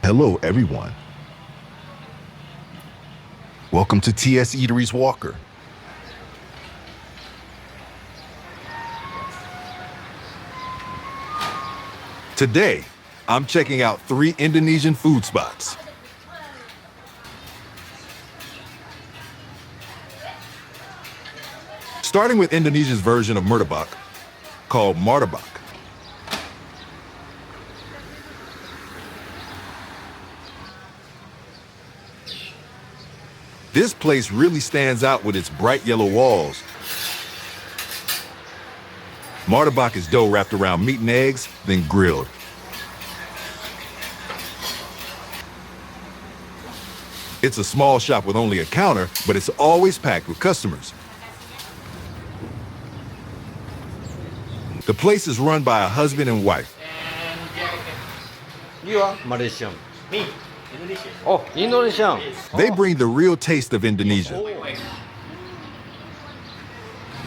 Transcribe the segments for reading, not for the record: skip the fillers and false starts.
Hello, everyone. Welcome to TS Eateries Walker. Today, I'm checking out 3 Indonesian food spots. Starting with Indonesia's version of Martabak, called Martabak. This place really stands out with its bright yellow walls. Martabak is dough wrapped around meat and eggs, then grilled. It's a small shop with only a counter, but it's always packed with customers. The place is run by a husband and wife. You are Malaysian. Me, Indonesian. Oh, Indonesian. They bring the real taste of Indonesia.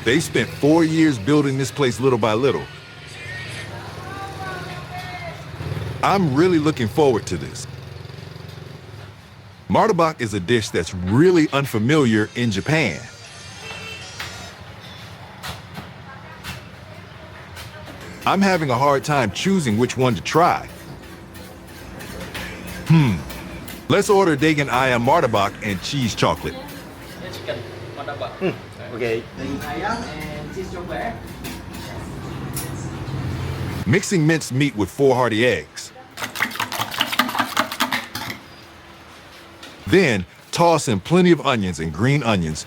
They spent 4 years building this place little by little. I'm really looking forward to this. Martabak is a dish that's really unfamiliar in Japan. I'm having a hard time choosing which one to try. Let's order Dagan Ayam Martabak and cheese chocolate. Chicken Martabak. Okay. Ayam and cheese chocolate. Mixing minced meat with 4 hearty eggs. Then, toss in plenty of onions and green onions.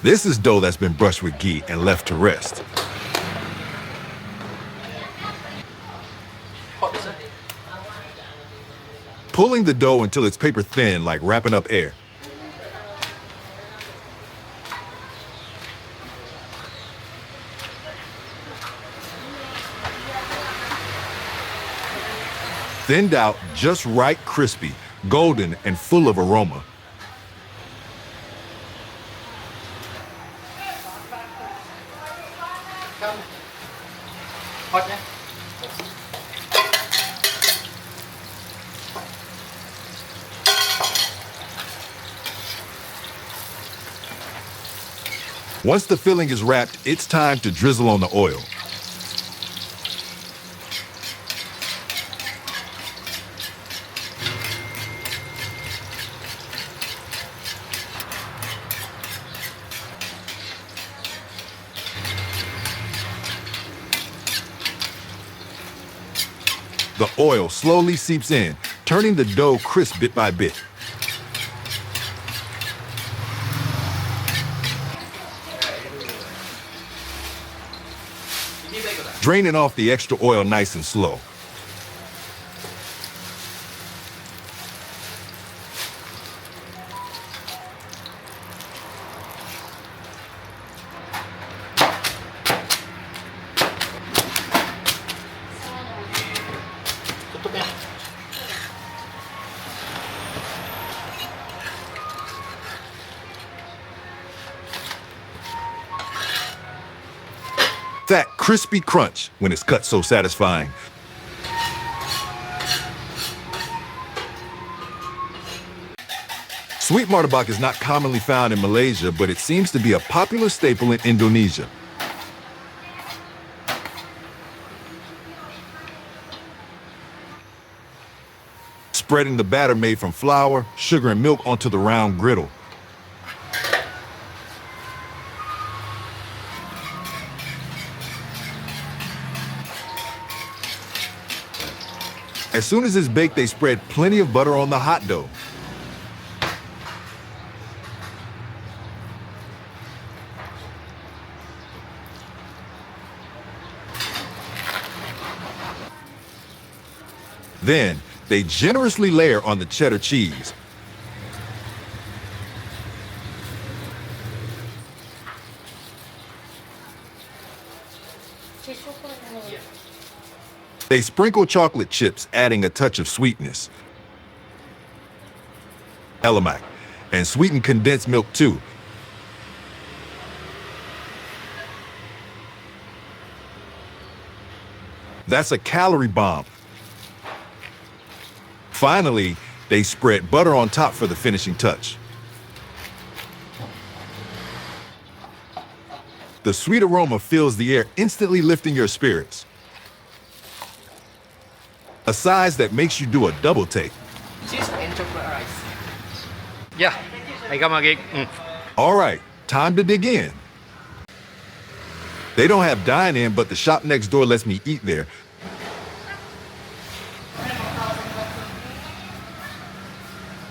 This is dough that's been brushed with ghee and left to rest. Pulling the dough until it's paper thin, like wrapping up air. Thinned out, just right, crispy, golden, and full of aroma. Hot nhé. Once the filling is wrapped, it's time to drizzle on the oil. The oil slowly seeps in, turning the dough crisp bit by bit. Draining off the extra oil nice and slow. That crispy crunch when it's cut so satisfying. Sweet martabak is not commonly found in Malaysia, but it seems to be a popular staple in Indonesia. Spreading the batter made from flour, sugar, and milk onto the round griddle. As soon as it's baked, they spread plenty of butter on the hot dough. Then, they generously layer on the cheddar cheese. They sprinkle chocolate chips, adding a touch of sweetness. Elemak, and sweetened condensed milk too. That's a calorie bomb. Finally, they spread butter on top for the finishing touch. The sweet aroma fills the air, instantly lifting your spirits. A size that makes you do a double take. Cheese and chocolate rice. Yeah, I come again. All right, time to dig in. They don't have dine-in, but the shop next door lets me eat there.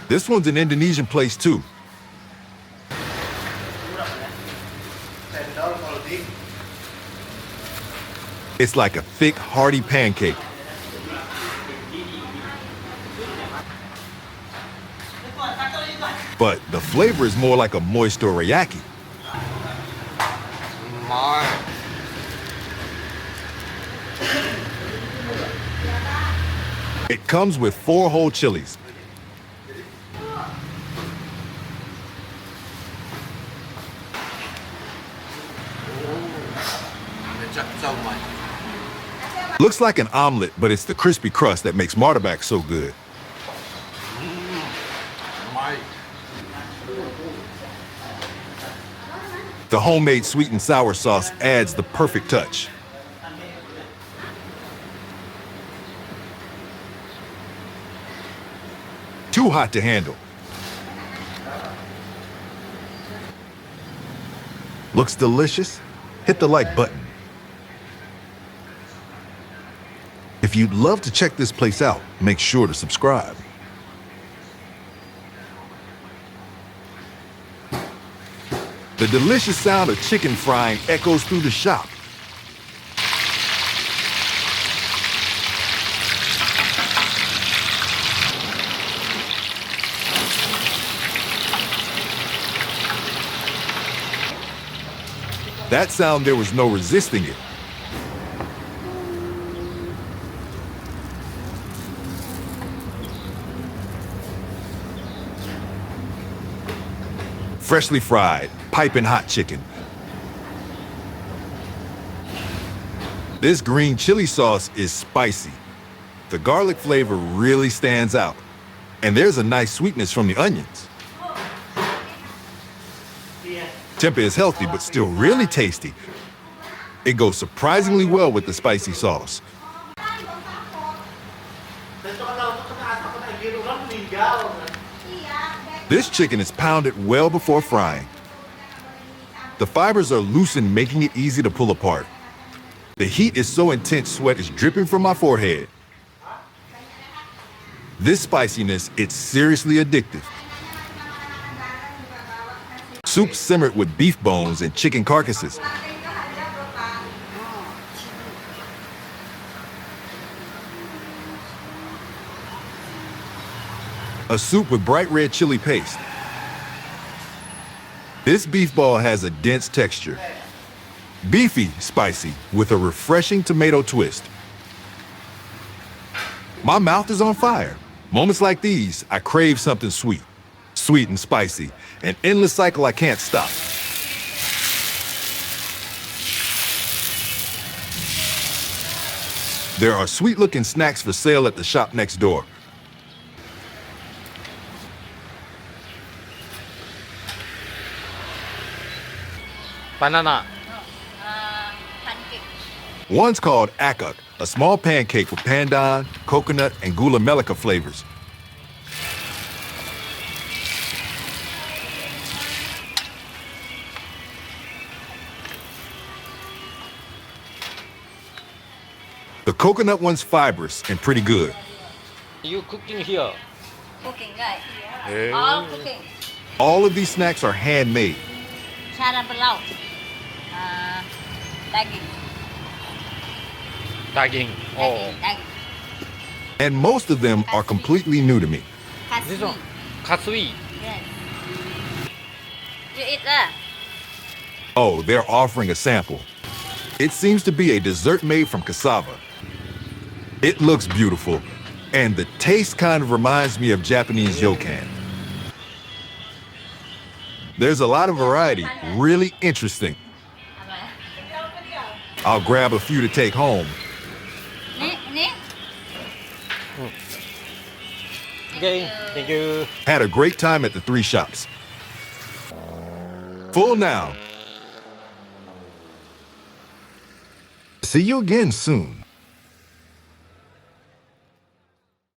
This one's an Indonesian place too. It's like a thick, hearty pancake. But the flavor is more like a moist dorayaki. It comes with 4 whole chilies. Looks like an omelet, but it's the crispy crust that makes Martabak so good. The homemade sweet and sour sauce adds the perfect touch. Too hot to handle. Looks delicious? Hit the like button. If you'd love to check this place out, make sure to subscribe. The delicious sound of chicken frying echoes through the shop. That sound, there was no resisting it. Freshly fried, piping hot chicken. This green chili sauce is spicy. The garlic flavor really stands out. And there's a nice sweetness from the onions. Tempeh is healthy, but still really tasty. It goes surprisingly well with the spicy sauce. This chicken is pounded well before frying. The fibers are loosened, making it easy to pull apart. The heat is so intense, sweat is dripping from my forehead. This spiciness, it's seriously addictive. Soup simmered with beef bones and chicken carcasses. A soup with bright red chili paste. This beef ball has a dense texture. Beefy, spicy, with a refreshing tomato twist. My mouth is on fire. Moments like these, I crave something sweet. Sweet and spicy, an endless cycle I can't stop. There are sweet-looking snacks for sale at the shop next door. Banana. Pancake. One's called Akok, a small pancake with pandan, coconut, and gula melaka flavors. The coconut one's fibrous and pretty good. You cooking here? Cooking, right? Hey. All cooking. All of these snacks are handmade. Cara belau. Daging. Daging. Oh. Daging. And most of them are completely new to me. This Kasui. one. Kasui. Yes. You eat lah. Oh, they're offering a sample. It seems to be a dessert made from cassava. It looks beautiful, and the taste kind of reminds me of Japanese yokan. There's a lot of variety, really interesting. อะไร I'll grab a few to take home. นี่ Okay, thank you. Had a great time at the 3 shops. Full now. See you again soon.